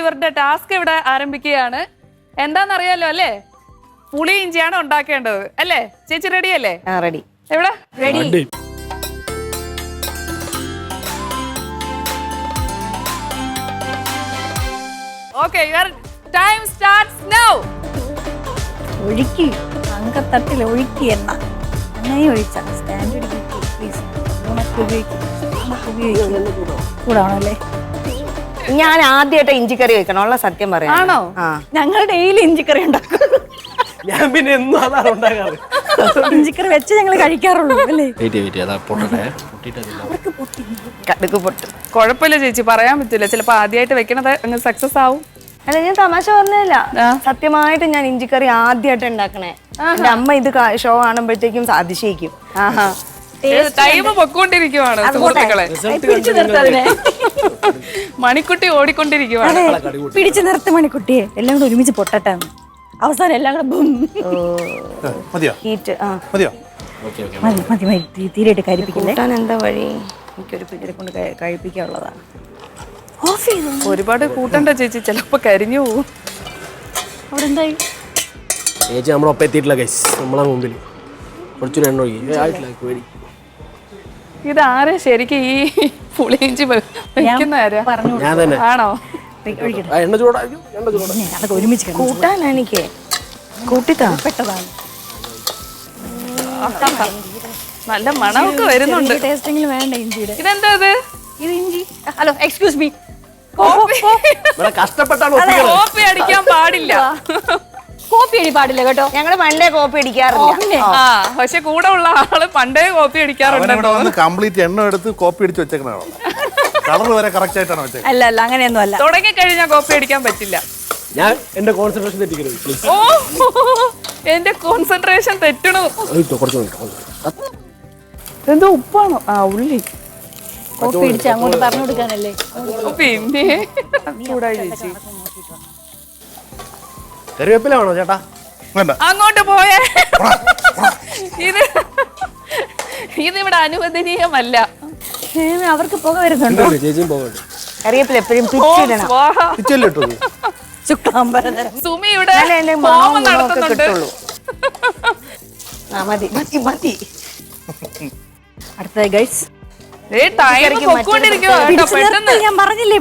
ഇവരുടെ ടാസ്ക് ഇവിടെ ആരംഭിക്കുകയാണ്. എന്താണെന്നറിയാലോ അല്ലേ? പുളി ഇഞ്ചിയാണ് ഉണ്ടാക്കേണ്ടത് അല്ലേ? ചേച്ചി റെഡി അല്ലേ? റെഡി. എവിടെ ready? Okay, your time starts now. ഒഴുക്കി അങ്കത്തട്ടിൽ ഒഴുക്കി എണ്ണ അങ്ങനെ ഒഴിച്ച സ്റ്റാൻഡ് പ്ലീസ് കൂടാണല്ലേ. ഞാൻ ആദ്യമായിട്ട് ഇഞ്ചിക്കറി വെക്കണം ഉള്ള സത്യം പറയാം. ആണോ? ഞങ്ങൾ ഡെയിലി ഇഞ്ചിക്കറി ഉണ്ടാക്കും. ഞാൻ പിന്നെ എന്നും അതാണ് ഉണ്ടാക്കാറ്. ഇഞ്ചിക്കറി വെച്ച് ഞങ്ങൾ കഴിക്കാറുള്ളൂ അല്ലേ. കടുക് പൊട്ടും. കുഴപ്പമില്ല ചേച്ചി, പറയാൻ പറ്റില്ല. ചിലപ്പോ ആദ്യമായിട്ട് വെക്കണത് അങ്ങ് സക്സസ് ആവും. അല്ല, ഞാൻ തമാശ പറഞ്ഞില്ല. സത്യമായിട്ട് ഞാൻ ഇഞ്ചിക്കറി ആദ്യമായിട്ട് ഉണ്ടാക്കണേ. എന്റെ അമ്മ ഇത് ഷോ കാണുമ്പോഴത്തേക്കും അതിശയിക്കും. ടൈം പൊക്കോണ്ടിരിക്കുവാണ് സുഹൃത്തുക്കളെ. മണിക്കുട്ടി ഓടിക്കൊണ്ടിരിക്കുവാണ്. പിടിച്ചു നിർത്ത മണിക്കുട്ടിയെ. എല്ലാം കൂടെ ഒരുമിച്ച് പൊട്ടട്ടെ. അവസാനം എല്ലാം കൂടെ തീരെയായിട്ട് കരിപ്പിക്കില്ലേ. എന്താ വഴി? എനിക്കൊരു പിടിയെ കൊണ്ട് കഴിപ്പിക്കാനുള്ളതാണ്. ഒരുപാട് കൂട്ടണ്ട ചേച്ചി, ചിലപ്പോ കരിഞ്ഞു പോവും. അവിടെ എന്തായി ചേച്ചി? നമ്മളൊപ്പം എത്തിയിട്ടില്ല ഗൈസ്. നമ്മളെ മുമ്പിൽ കുറച്ചൊരു എണ്ണ ഒഴുകി. ഇതാരാ ശരിക്കും ഈ പുളിയിഞ്ചി വെക്കുന്ന ആരാ? ഞാൻ തന്നെ. ആണോ? എണ്ണ ചൂടായിരിക്കും. അതൊക്കെ ഒരുമിച്ച് കൂട്ടാനാ എനിക്ക് കൂട്ടിപ്പെട്ടതാണ്. നല്ല മണമൊക്കെ വരുന്നുണ്ട്. ടേസ്റ്റെങ്കിലും വേണ്ട ഇഞ്ചിയുടെ. ഇതെന്താ ഇത്? ഇത് ഇഞ്ചി. Hello, excuse me. കഷ്ടപ്പെട്ടാണ് കോപ്പി അടിക്കാൻ പാടില്ല. കോപ്പി അടി പാടില്ല കേട്ടോ. ഞങ്ങള് പണ്ടേ കോപ്പി അടിക്കാറില്ല. പക്ഷെ കൂടെ ഉള്ള ആള് പണ്ടേ കോപ്പി അടിക്കാറുണ്ട്. കംപ്ലീറ്റ് എണ്ണ എടുത്ത് കോപ്പി അടിച്ച് വെച്ചേക്കണോ? കളർ വരെ കറക്റ്റ് ആയിട്ടാണ് വെച്ചേക്കുന്നത്. അല്ല അല്ല, അങ്ങനെയൊന്നും അല്ല. തുടങ്ങി കഴിഞ്ഞാൽ കോപ്പി അടിക്കാൻ പറ്റില്ല. ഞാൻ എന്റെ കോൺസെൻട്രേഷൻ തെറ്റിക്കരുത്. ഓ, എന്റെ കോൺസെൻട്രേഷൻ തെറ്റണു. എന്തോ ഉപ്പാണോ? ഉള്ളി കോപ്പി അടിച്ച് അങ്ങോട്ട് പറഞ്ഞു കൊടുക്കാനല്ലേ. പിന്നെ ചൂടായി ചേച്ചി. കറിവേപ്പില വേണോ ചേട്ടാ? വേണ്ട. അങ്ങോട്ട് പോയേ. ഇതിവിടെ അനുവദനീയമല്ല. അവർക്ക് പുക വരുന്നുണ്ടോ? ചേച്ചിയും പോകട്ടെ. കറിവേപ്പില എപ്പോഴും സുമി ഇവിടെ ഹോമം നടത്തുന്നുണ്ട്. അടുത്തത് ഗൈസ്. ഞാൻ പറഞ്ഞില്ലേ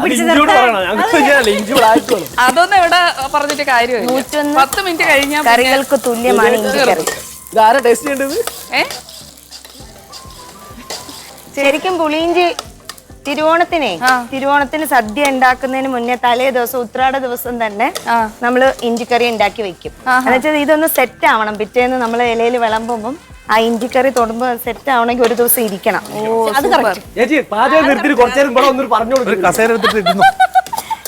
അതൊന്നും ഇവിടെ പറഞ്ഞിട്ട് കാര്യമില്ല. 10 മിനിറ്റ് കഴിഞ്ഞാൽ കറികൾക്ക് തുല്യമാണ് ഇഞ്ചിക്കറി. ശരിക്കും പുളിയിഞ്ചി തിരുവോണത്തിന് സദ്യ ഉണ്ടാക്കുന്നതിന് മുന്നേ തലേ ദിവസം ഉത്രാട ദിവസം തന്നെ നമ്മള് ഇഞ്ചിക്കറി ഉണ്ടാക്കി വെക്കും. എന്നുവെച്ചാൽ ഇതൊന്ന് സെറ്റ് ആവണം. പിറ്റേന്ന് നമ്മള് ഇലയിൽ വിളമ്പുമ്പോ ആ ഇഞ്ചിക്കറി തൊടുമ്പോ സെറ്റ് ആവണമെങ്കിൽ ഒരു ദിവസം ഇരിക്കണം.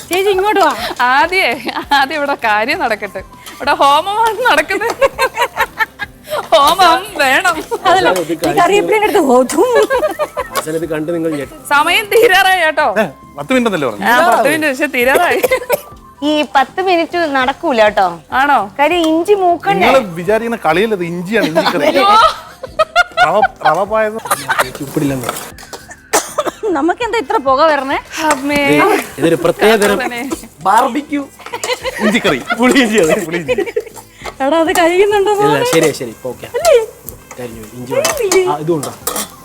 ചേച്ചി ഇങ്ങോട്ട് വാ. ആദ്യം ഇവിടെ കാര്യം നടക്കട്ടെ. ഇവിടെ ഹോമമാണ് നടക്കുന്നത്. ഹോമം വേണം. സമയം തീരാറായി കേട്ടോ. 10 മിനിറ്റ് എന്നല്ലേ പറഞ്ഞു? 10 മിനിറ്റ് പക്ഷെ തീരാറായി. ഈ 10 മിനിറ്റ് നടക്കൂല കേട്ടോ. ആണോ? കാര്യം ഇഞ്ചി മൂക്കണ്ടേ. വിചാരിക്കുന്ന കളിയിലത് ഇഞ്ചിയാണ്. ഇഞ്ചിക്കറി റവ പായസം. നമുക്ക് എന്താ ഇത്ര പുക വരണേ? ഇതൊരു പ്രത്യേകതരം ബാർബിക്യൂ ഇഞ്ചിക്കറി. എടാ, അത് കഴിയുന്നുണ്ടോ? ശരി ശരി.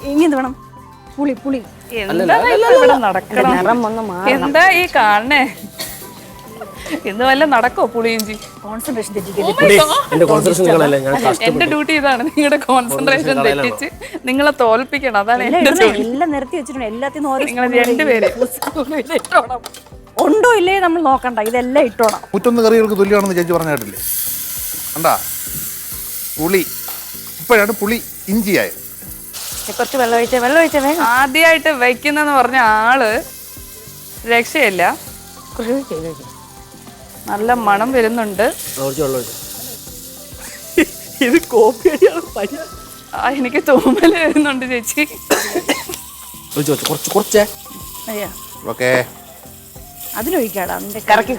ഇനി എന്ത് വേണം? പുളി ഇവിടെ നടക്കണം. എന്താ ഈ കാണണേ? ഇന്ന് വല്ല നടക്കോ പുളിയിഞ്ചി? കോൺസെൻട്രേഷൻ എന്റെ ഡ്യൂട്ടി ഇതാണ്. നിങ്ങളുടെ കോൺസെൻട്രേഷൻ തെറ്റിച്ച് നിങ്ങളെ തോൽപ്പിക്കണം. അതാണ് എല്ലാം നിർത്തി വെച്ചിട്ടുണ്ട്. എല്ലാത്തിനും നിങ്ങൾ രണ്ടുപേര് ഉണ്ടോ ഇല്ലേ നമ്മൾ നോക്കണ്ട. ഇതെല്ലാം ഇട്ടോണം. 101 കറികൾക്ക് തുല്യമാണെന്ന് ചേച്ചി പറഞ്ഞിട്ടില്ലേ? കണ്ടാ? പുളി ഇപ്പോഴാണ് പുളി ഇഞ്ചിയായത്. കുറച്ച് വെള്ളം ഒഴിച്ച വേഗം. ആദ്യമായിട്ട് വെക്കുന്നെന്ന് പറഞ്ഞ ആള് രക്ഷയില്ല. നല്ല മണം വരുന്നുണ്ട്. ഇത് കോപ്പി എനിക്ക് തോന്നല് വരുന്നുണ്ട് ചേച്ചി. അതിലൊഴിക്കാടാ. ഇളക്കി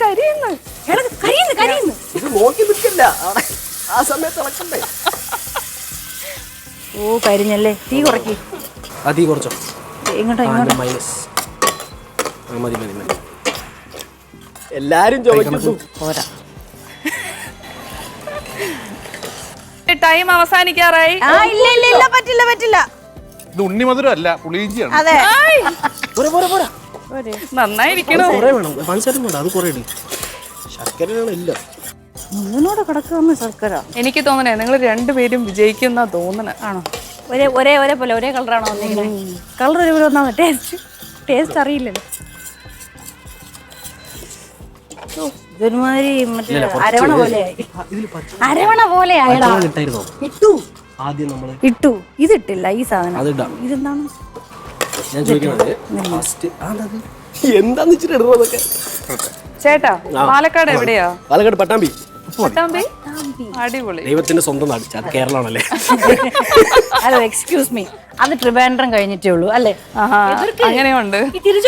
കരിയുന്നു. ഓ, കരിഞ്ഞല്ലേ. തീ കുറയ്ക്ക്. തീ കുറച്ചോ. ഇങ്ങോട്ടോ. മതി മതി മതി. എല്ലാരും ചോദിക്കുന്നു. പോരാ. ടൈം അവസാനിക്കാറായി. ഇല്ല ഇല്ല ഇല്ല, പറ്റില്ല പറ്റില്ല. ഇത് ഉണ്ണിമധുരം അല്ല, പുളിയിഞ്ചിയാണ്. അതെ, പോരാ പോരാ പോരാ, നന്നായിരിക്കണോ? കുറെ വേണം. പഞ്ചസാര വേണ്ട, അത് കുറെ ഇല്ല. ശർക്കരയാണ് ഇല്ല. മുന്നോട് കിടക്കുന്ന ശർക്കര. എനിക്ക് തോന്നണേ നിങ്ങൾ രണ്ടുപേരും വിജയിക്കുന്ന തോന്നണ. ആണോ? ഒരേ പോലെ ഒരേ കളറാണോ വന്നിരിക്കുന്നത്? കളർ ഒരേപോലെ ഒന്നാണ്. ടേസ്റ്റ് അറിയില്ലല്ലോ. ഇതൊരുമാതിരി മറ്റേ അരവണ പോലെയായി. അരവണ പോലെയായിടാ. ഇട്ടായിരുന്നോ ഇട്ടു ആദ്യം നമ്മള്? ഇട്ടു. ഇതിട്ടില്ല ഈ സാധനം. അതിടാം. ഇതെന്താണ്? ഞാൻ ചോദിക്കണത് ഫസ്റ്റ് എന്താന്ന് വെച്ചിട്ട് ഇടുന്നതൊക്കെ. ചേട്ടാ, പാലക്കാട് എവിടെയാ? പാലക്കാട് പട്ടാമ്പി. പട്ടാമ്പി? അടിപൊളി. ദൈവത്തിന്റെ സ്വന്തം നാട്. അത് കേരളമാണല്ലേ? ഹലോ, എക്സ്ക്യൂസ് മീ, അത് ട്രിവാൻഡ്രം കഴിഞ്ഞിട്ടേ ഉള്ളൂ അല്ലേ? അങ്ങനെയുണ്ട്. ഇത്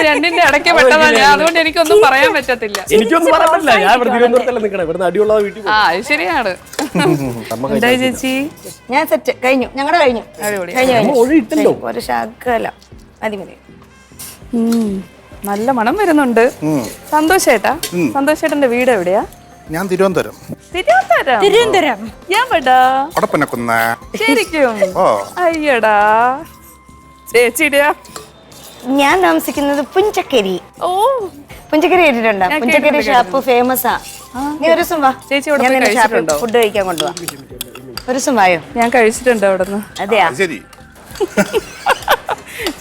രണ്ടിന്റെ ഇടയ്ക്ക് പെട്ടതാണ്, അതുകൊണ്ട് എനിക്കൊന്നും പറയാൻ പറ്റത്തില്ല. എനിക്കൊന്നും പറയാൻ പറ്റില്ല. ഞാൻ ഇവിടെ തിരുവനന്തപുരത്തല്ലേ നിൽക്കണേ. ഇവിടുന്ന് അടിയുള്ള വീട്ടിൽ ആ, അത് ശരിയാണ്. എന്തായി ചേച്ചി? ഞാൻ സെറ്റ് കഴിഞ്ഞു. ഞങ്ങളുടെ കഴിഞ്ഞു. അടിപൊളി. ഒഴിയിട്ടല്ലോ. ഒരു ശകല മതി മതി. നല്ല മണം വരുന്നുണ്ട്. സന്തോഷേട്ടാ, സന്തോഷേട്ടന്റെ വീട് എവിടെയാ? ഞാൻ തിരുവനന്തപുരം. തിരുവനന്തപുരം. ഞാൻ പെടാ കൊടപ്പനക്കുന്ന്. ശരിക്കും? ഓ അയ്യടാ. ചേച്ചിയുടെയാ? ഞാൻ താമസിക്കുന്നത് പുഞ്ചക്കരി. ഓ, പുഞ്ചക്കരി കേട്ടിട്ടുണ്ടോ? പുഞ്ചക്കരി ഷാപ്പ് ഫേമസാ. നീ ഒരു ദിവസം വാ, ചേച്ചി ഇവിടെ പോയി കഴിച്ചിട്ടുണ്ടോ? ഫുഡ് കഴിക്കാൻ കൊണ്ടുപോവാ. ഒരു ദിവസം വായോ. ഞാൻ കഴിച്ചിട്ടുണ്ട് അവിടെ നിന്ന്. അതെയാ? ശരി.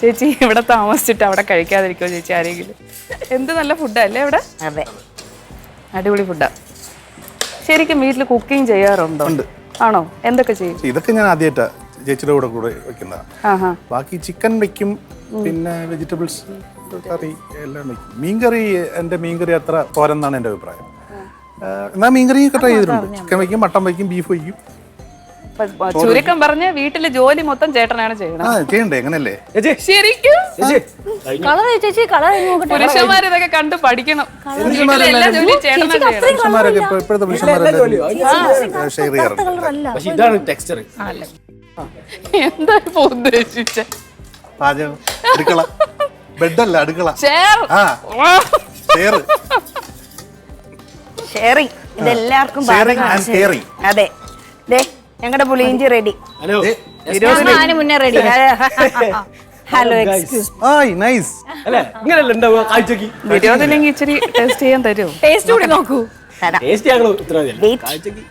ചേച്ചി ഇവിടെ താമസിച്ചിട്ട് അവിടെ കഴിക്കാതിരിക്കോ ചേച്ചി ആരെങ്കിലും? എന്ത് നല്ല ഫുഡാ അല്ലേ ഇവിടെ? അതെ, അടിപൊളി ഫുഡാ. ശരിക്കും വീട്ടിൽ കുക്കിംഗ് ചെയ്യാറുണ്ടോ? ആണോ? എന്തൊക്കെ ചെയ്യും? ഇതൊക്കെ ഞാൻ ആദ്യമായിട്ടാ ചേച്ചിയുടെ കൂടെ വെക്കുന്നതാണ്. ബാക്കി ചിക്കൻ വെക്കും, പിന്നെ വെജിറ്റബിൾസ് കറി എല്ലാം വെക്കും. മീൻകറി, എൻ്റെ മീൻകറി അത്ര പോരെന്നാണ് എൻ്റെ അഭിപ്രായം. എന്നാൽ മീൻകറി ഒക്കെ ട്രൈ ചെയ്തിട്ടുണ്ട്. ചിക്കൻ വയ്ക്കും, മട്ടൻ വയ്ക്കും, ബീഫ് വയ്ക്കും. ചുരുക്കം പറഞ്ഞ വീട്ടിലെ ജോലി മൊത്തം ചേട്ടനാണ് ചെയ്യണം. ചെയ്യണ്ടേ? എങ്ങനല്ലേ? ശരിക്കും പുരുഷന്മാർ ഇതൊക്കെ കണ്ട് പഠിക്കണം. വീട്ടിലെ എല്ലാ ജോലിയും ചേട്ടനാണ് ചെയ്യണം. പുരുഷന്മാരൊക്കെ ഇപ്പോഴത്തെ പുരുഷന്മാരെല്ലാം ഷെയർ ചെയ്യാറുണ്ട്. പക്ഷെ ഇതാണ് ടെക്സ്ചർ. എന്താ ഇപ്പൊ ഉദ്ദേശിച്ച? പാചകം, അടുക്കള, ബെഡല്ല അടുക്കള. ഷെയറിങ് ഇതെല്ലാവർക്കും അതെ. ഞങ്ങളുടെ പുളിയിഞ്ചി റെഡി. ഹലോ, മുന്നേ റെഡി. ഹലോ, എക്സ്ക്യൂസ് അല്ലേ? ഇങ്ങനെയല്ല ഉണ്ടാവുക കാഴ്ചക്ക്. വിരോധമില്ലെങ്കിൽ ഇച്ചിരി ടേസ്റ്റ് ചെയ്യാൻ തരുമോ? ടേസ്റ്റ് കൂടി നോക്കൂ. ടേസ്റ്റ് ഞങ്ങൾ ഇത്ര മതിയല്ലേ? കാഴ്ചക്ക്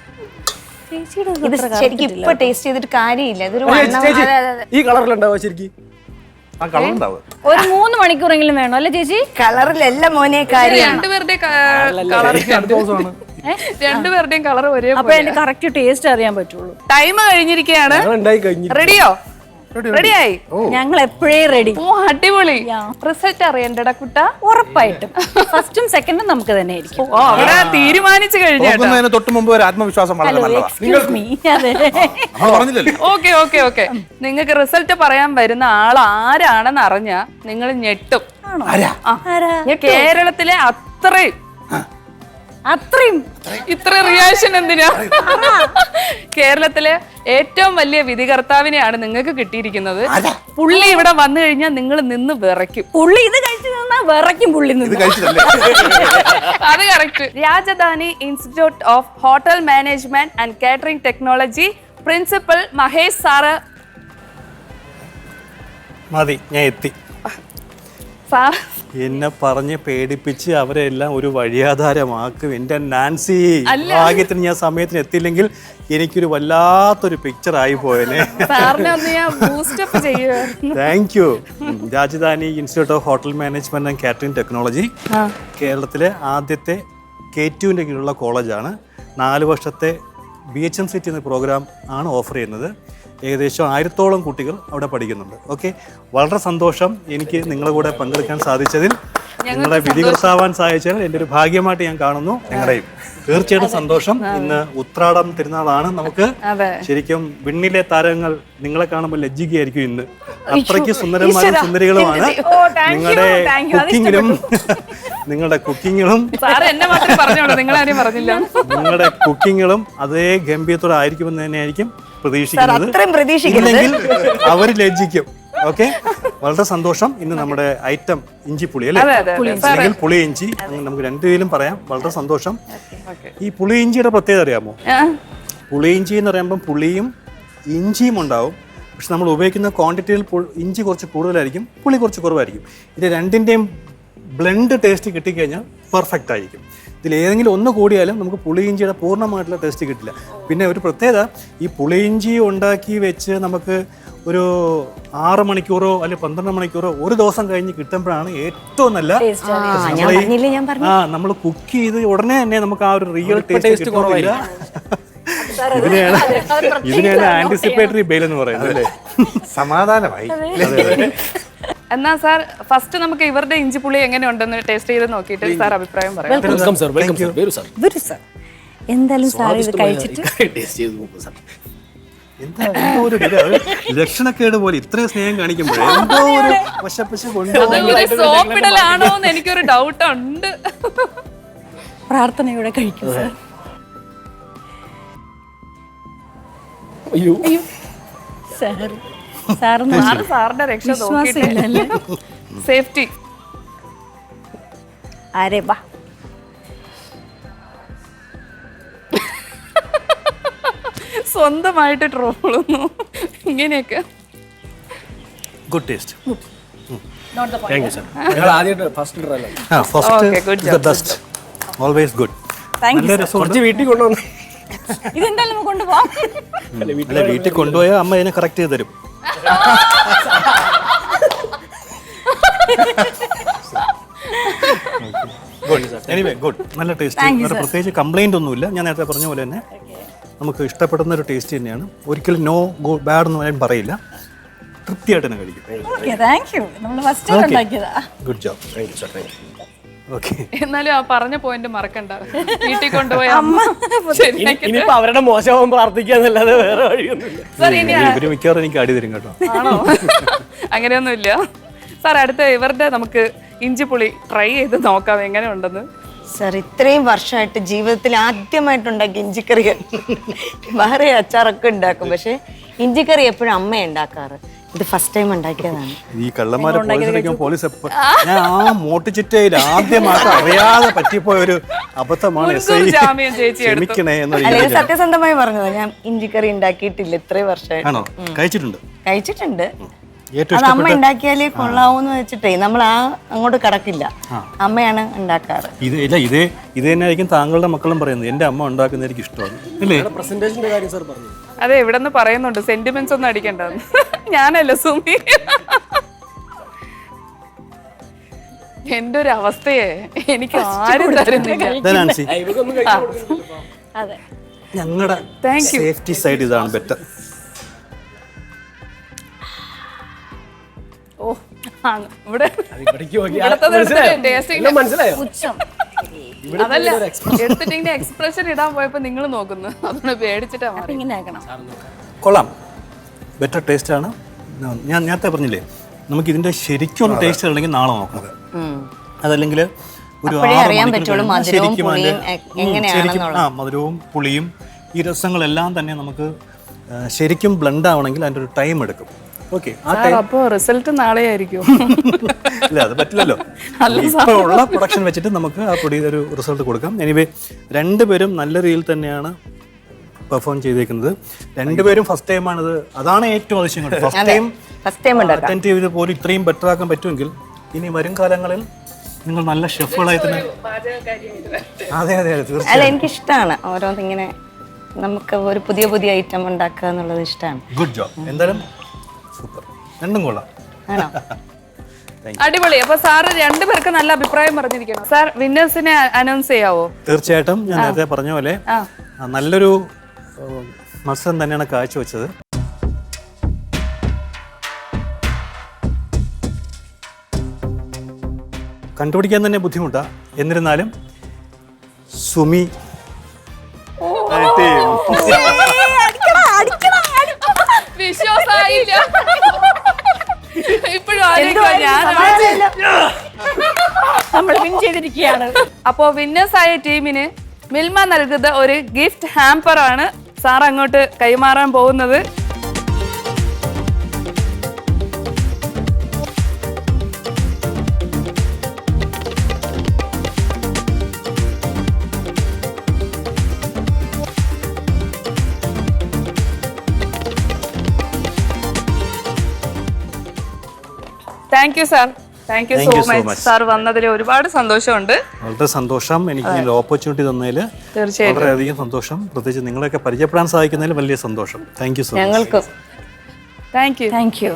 ഇത് ശരിക്കും ഇപ്പൊ ടേസ്റ്റ് ചെയ്തിട്ട് കാര്യമില്ല. ഇതൊരു ഈ കളറിലുണ്ടാവുക ശരിക്കും. ആ കളർ ഉണ്ടാവുക. ഒരു 3 മണിക്കൂറെങ്കിലും വേണം അല്ലേ ചേച്ചി? കളറിലല്ല മോനെ കാര്യം. രണ്ടുപേരുടെയും കളർ ഒരേ. അപ്പൊ എന്റെ കറക്റ്റ് ടേസ്റ്റ് അറിയാൻ പറ്റുള്ളൂ. ടൈം കഴിഞ്ഞിരിക്കുകയാണ്. റെഡിയോ? റെഡിയായി? ഞങ്ങൾ എപ്പോഴേ റെഡി. ഓ, അടിപൊളി. റിസൾട്ട് അറിയണ്ടടാ കുട്ട? ഉറപ്പായിട്ടും ഫസ്റ്റും സെക്കൻഡും നമുക്ക് തന്നെ ആയിരിക്കും. ഓ, അവിടെ തീരുമാനിച്ചു കഴിഞ്ഞു. തൊട്ട് മുമ്പ് ഒരു ആത്മവിശ്വാസം വളരെ നല്ലതാണ്. Okay okay okay. നിങ്ങൾക്ക് റിസൾട്ട് പറയാൻ വരുന്ന ആൾ ആരാണെന്ന് അറിഞ്ഞാ നിങ്ങൾ ഞെട്ടും. കേരളത്തിലെ അത്രയും ഇത്ര റിയാക്ഷൻ എന്തിനാ? കേരളത്തിലെ ഏറ്റവും വലിയ വിധികർത്താവിനെയാണ് നിങ്ങൾക്ക് കിട്ടിയിരിക്കുന്നത്. പുള്ളി ഇവിടെ വന്നു കഴിഞ്ഞാൽ നിങ്ങൾ നിന്ന് വിറയ്ക്കും. പുള്ളി ഇത് കഴിച്ചു നിന്നാ വിറയ്ക്കും. പുള്ളി അത് correct. Rajadhani institute of hotel management and catering technology principal Mahesh sir. മതി, ഞാൻ എത്തി. സാർ എന്നെ പറഞ്ഞ് പേടിപ്പിച്ച് അവരെ എല്ലാം ഒരു വഴിയാധാരമാക്കും. എൻ്റെ നാൻസി, ഭാഗ്യത്തിന് ഞാൻ സമയത്തിന് എത്തിയില്ലെങ്കിൽ എനിക്കൊരു വല്ലാത്തൊരു പിക്ചർ ആയി പോയനെ. Thank you. Rajadhani institute of hotel management and catering Technology കേരളത്തിലെ ആദ്യത്തെ K2-ൻ്റെ കീഴിലുള്ള കോളേജാണ്. 4 വർഷത്തെ BHMCT എന്ന പ്രോഗ്രാം ആണ് ഓഫർ ചെയ്യുന്നത്. ഏകദേശം 1000-ഓളം കുട്ടികൾ അവിടെ പഠിക്കുന്നുണ്ട്. ഓക്കെ, വളരെ സന്തോഷം എനിക്ക് നിങ്ങളുടെ കൂടെ പങ്കെടുക്കാൻ സാധിച്ചതിൽ. നിങ്ങളെ വിധികർത്താവാൻ സാധിച്ചതിൽ എൻ്റെ ഒരു ഭാഗ്യമായിട്ട് ഞാൻ കാണുന്നു. നിങ്ങളുടെയും തീർച്ചയായിട്ടും സന്തോഷം. ഇന്ന് ഉത്രാടം തിരുനാളാണ്. നമുക്ക് ശരിക്കും വിണ്ണിലെ താരങ്ങൾ നിങ്ങളെ കാണുമ്പോൾ ലജ്ജിക്കുകയായിരിക്കും. ഇന്ന് അത്രയ്ക്ക് സുന്ദരന്മാരും സുന്ദരികളുമാണ്. നിങ്ങളുടെ കുക്കിങ്ങും അതേ ഗംഭീരത്തോടെ ആയിരിക്കുമെന്ന് തന്നെയായിരിക്കും പ്രതീക്ഷിക്കുന്നത്. ഇല്ലെങ്കിൽ അവർ ലജ്ജിക്കും. ഓക്കെ, വളരെ സന്തോഷം. ഇന്ന് നമ്മുടെ ഐറ്റം ഇഞ്ചിപ്പുളി അല്ലേ, അതെ, അതെ, അതെ. അല്ലെങ്കിൽ പുളി ഇഞ്ചി, അങ്ങനെ നമുക്ക് രണ്ടുപേരും പറയാം. വളരെ സന്തോഷം. ഈ പുളി ഇഞ്ചിയുടെ പ്രത്യേകത അറിയാമോ? പുളി ഇഞ്ചി എന്ന് പറയുമ്പോൾ പുളിയും ഇഞ്ചിയും ഉണ്ടാവും. പക്ഷെ നമ്മൾ ഉപയോഗിക്കുന്ന ക്വാണ്ടിറ്റിയിൽ ഇഞ്ചി കുറച്ച് കൂടുതലായിരിക്കും, പുളി കുറച്ച് കുറവായിരിക്കും. ഇത് രണ്ടിൻ്റെയും ബ്ലെൻഡ് ടേസ്റ്റ് കിട്ടിക്കഴിഞ്ഞാൽ പെർഫെക്റ്റ് ആയിരിക്കും. ഇതിലേതെങ്കിലും ഒന്ന് കൂടിയാലും നമുക്ക് പുളിയിഞ്ചിയുടെ പൂർണ്ണമായിട്ടുള്ള ടേസ്റ്റ് കിട്ടില്ല. പിന്നെ ഒരു പ്രത്യേകത, ഈ പുളിയിഞ്ചി ഉണ്ടാക്കി വെച്ച് നമുക്ക് ഒരു 6 മണിക്കൂറോ അല്ലെങ്കിൽ 12 മണിക്കൂറോ ഒരു ദിവസം കഴിഞ്ഞ് കിട്ടുമ്പോഴാണ് ഏറ്റവും നല്ല. നമ്മൾ കുക്ക് ചെയ്ത് ഉടനെ തന്നെ നമുക്ക് ആ ഒരു റിയൽ ടേസ്റ്റ് കുറവില്ല. ഇതിനെയാണ് ആന്റിസിപ്പേറ്ററി ബെയിൽ എന്ന് പറയുന്നത് അല്ലേ? സമാധാനമായി. എന്നാ സാർ ഫസ്റ്റ് നമുക്ക് ഇവരുടെ ഇഞ്ചിപ്പുളി എങ്ങനെയുണ്ടെന്ന് ടേസ്റ്റ് ചെയ്ത് നോക്കിയിട്ട് സാർ അഭിപ്രായം പറയാം. Welcome sir, welcome sir. വരൂ സർ. എന്തായാലും സാർ ഇത് കഴിച്ചിട്ട് ടേസ്റ്റ് ചെയ്ത് നോക്കൂ സർ. എന്താ എന്തോ ഒരു ലക്ഷണക്കേട് പോലെ ഇത്രയും സ്നേഹം കാണിക്കുമ്പോഴേ എന്തോ ഒരു വശപ്പശ കൊണ്ട് സോപ്പിടലാണോ എന്ന് എനിക്കൊരു ഡൗട്ട് ഉണ്ട്. പ്രാർത്ഥനയോടെ കഴിക്കും സാർ. അയ്യോ, സാറിന്റെ രക്ഷ നോക്കിയിട്ടില്ല. സേഫ്റ്റി. അരെ വാ. സ്വന്തമായിട്ട് ട്രോളുന്നു ഇങ്ങനെയൊക്കെ. Good taste. Thank you sir. ഞങ്ങൾ ആദ്യമായിട്ട് ഫസ്റ്റ് ട്രയൽ ആണ്. Okay, good job, best, always good. നല്ല രസം. കുറച്ച് വീട്ടിൽ കൊണ്ടുവന്നു. ഇതെന്തായാലും നമുക്ക് കൊണ്ടുപോവാം. അല്ല, വീട്ടിൽ കൊണ്ടുപോയാൽ അമ്മ ഇതിനെ കറക്റ്റ് ചെയ്ത് തരും. എനിവേ ഗുഡ്, നല്ല ടേസ്റ്റ്. വേറെ പ്രത്യേകിച്ച് കംപ്ലൈന്റ് ഒന്നുമില്ല. ഞാൻ നേരത്തെ പറഞ്ഞ പോലെ തന്നെ നമുക്ക് ഇഷ്ടപ്പെടുന്ന ഒരു ടേസ്റ്റ് തന്നെയാണ്. ഒരിക്കലും നോ ബാഡ് എന്ന് ഞാൻ പറയില്ല. തൃപ്തിയായിട്ട് തന്നെ കഴിക്കും. Good job. ഓക്കെ, എന്നാലും ആ പറഞ്ഞ പോയിന്റ് മറക്കണ്ട. വീട്ടിൽ കൊണ്ടുപോയി ഇനിയിപ്പോ അവരുടെ മോശമാവാൻ പ്രാർത്ഥിക്കാന്നല്ലാതെ വേറെ വഴിയൊന്നുമില്ല. ഇവര് മിക്കവാറും എനിക്ക് അടി തരും കേട്ടോ. ആണോ? അങ്ങനെയൊന്നുമില്ല സാർ. അടുത്ത ഇവരുടെ നമുക്ക് ഇഞ്ചിപ്പുളി ട്രൈ ചെയ്ത് നോക്കാം എങ്ങനെ ഉണ്ടെന്ന്. സാർ, ഇത്രയും വർഷമായിട്ട് ജീവിതത്തിൽ ആദ്യമായിട്ടുണ്ടാക്കിയ ഇഞ്ചിക്കറി. വേറെ അച്ചാറൊക്കെ ഉണ്ടാക്കും, പക്ഷെ ഇഞ്ചിക്കറി എപ്പോഴും അമ്മ ഉണ്ടാക്കാറ്. ഇത് ഫസ്റ്റ് ടൈം ഉണ്ടാക്കിയതാണ്. ഈ കള്ളന്മാരെ പോലീസ് ഞാൻ ആ മോട്ടിച്ചിട്ടയിൽ ആദ്യമായിട്ട് അറിയാതെ പറ്റിപ്പോയ ഒരു അബദ്ധമാണ്. ക്ഷമിക്കണേ എന്ന് അല്ലെങ്കിൽ സത്യസന്ധമായി പറഞ്ഞത്, ഞാൻ ഇഞ്ചിക്കറി ഉണ്ടാക്കിയിട്ടില്ല ഇത്രയും വർഷമായിട്ട്. ആണോ? കഴിച്ചിട്ടുണ്ട്. അത് അമ്മ ഉണ്ടാക്കിയാലേ കൊള്ളാവൂന്ന് വെച്ചിട്ടേ നമ്മൾ അങ്ങോട്ട് കടക്കില്ല. അമ്മയാണ് ഉണ്ടാക്കാറ്. ഇത് തന്നെ ആയിരിക്കും താങ്കളുടെ മക്കളും പറയുന്നത്, എന്റെ അമ്മ ഉണ്ടാക്കുന്ന എനിക്ക് ഇഷ്ടമാണ് അല്ലേ? പ്രസന്റേഷന്റെ കാര്യം സാർ പറഞ്ഞു. അതെ, ഇവിടെ നിന്ന് പറയുന്നുണ്ട് സെന്റിമെന്റ്സ് ഒന്നും അടിക്കണ്ടെന്ന്. ഞാനല്ല സുമി. എന്റെ ഒരു അവസ്ഥയെ എനിക്ക് ആരും തരുന്നില്ല. ഞങ്ങളുടെ സേഫ്റ്റി സൈഡ് ഇതാണ് ബെറ്റർ. ഓ, ഇവിടെ മനസ്സിലായോ? അതല്ല, എടുത്തിട്ട് എക്സ്പ്രഷൻ ഇടാൻ പോയപ്പോ നിങ്ങൾ നോക്കുന്നു, അതുകൊണ്ട് പേടിച്ചിട്ടാ. കൊള്ളാം, ബെറ്റർ ടേസ്റ്റ് ആണ്. ഞാൻ നേരത്തെ പറഞ്ഞില്ലേ, നമുക്ക് ഇതിന്റെ ശരിക്കും ഒന്ന് ടേസ്റ്റ് ഉണ്ടെങ്കിൽ നാളെ നോക്കാം. അതല്ലെങ്കിൽ ഒരു 6 മണിക്കൂർ ശരിക്കും മധുരവും പുളിയും ഈ രസങ്ങളെല്ലാം തന്നെ നമുക്ക് ശരിക്കും ബ്ലെൻഡ് ആവണമെങ്കിൽ അതിൻ്റെ ഒരു ടൈം എടുക്കും. ഓക്കെ, അപ്പോ റിസൾട്ട് നാളെ ആയിരിക്കും. ഇല്ല, അത് പറ്റില്ലല്ലോ. ഇപ്പോൾ ഉള്ള പ്രൊഡക്ഷൻ വെച്ചിട്ട് നമുക്ക് ആ പൊടി ഒരു റിസൾട്ട് കൊടുക്കാം. എനിവേ, രണ്ടുപേരും നല്ല രീതിയിൽ തന്നെയാണ് പെർഫോം ചെയ്തേക്കുന്നത്. രണ്ടുപേരും ഫസ്റ്റ് ടൈമാണിത്. അതാണ് ഏറ്റവും ആവശ്യം. ഫസ്റ്റ് ടൈം അറ്റൻഡ് ചെയ്ത് പോലും ഇത്രയും ബെറ്റർ ആക്കാൻ പറ്റുമെങ്കിൽ ഇനി വരും കാലങ്ങളിൽ നിങ്ങൾ നല്ല ഷെഫുകളായി തന്നെ. അതെ അതെ അതെ, തീർച്ചയായും. എനിക്കിഷ്ടമാണ് ഓരോന്നിങ്ങനെ നമുക്ക് ഒരു പുതിയ പുതിയ ഐറ്റം ഉണ്ടാക്കുക എന്നുള്ളത് ഇഷ്ടമാണ്. Good job. എന്തായാലും സൂപ്പർ, രണ്ടും കൊള്ളാം. അടിപൊളി. അപ്പൊ സാറ് രണ്ടുപേർക്ക് നല്ല അഭിപ്രായം പറഞ്ഞിരിക്കണം. Sir വിന്നേഴ്സിനെ announce ചെയ്യാവോ? തീർച്ചയായിട്ടും. ഞാൻ നേരത്തെ പറഞ്ഞ പോലെ നല്ലൊരു മത്സരം തന്നെയാണ് കാഴ്ചവെച്ചത്. കണ്ടുപിടിക്കാൻ തന്നെ ബുദ്ധിമുട്ടാ. എന്നിരുന്നാലും സുമി വിശ്വാസായില്ല. ഇപ്പോഴും നമ്മൾ വിൻ ചെയ്തിരിക്കുകയാണ്. അപ്പോ വിന്നേഴ്സ് ആയ ടീമിന് മിൽമ നൽകുന്ന ഒരു ഗിഫ്റ്റ് ഹാമ്പർ ആണ് സാർ അങ്ങോട്ട് കൈമാറാൻ പോകുന്നത്. Thank you sir, thank you so much sir. വന്നതിൽ ഒരുപാട് സന്തോഷമുണ്ട്. വളരെ സന്തോഷം, എനിക്ക് ഈ ഓപ്പർച്യൂണിറ്റി തന്നതിൽ തീർച്ചയായിട്ടും വളരെയധികം സന്തോഷം. പ്രത്യേകിച്ച് നിങ്ങളെയൊക്കെ പരിചയപ്പെടാൻ സാധിക്കുന്നതിൽ വലിയ സന്തോഷം. Thank you so much. ഞങ്ങൾക്കും താങ്ക് യു. Thank you.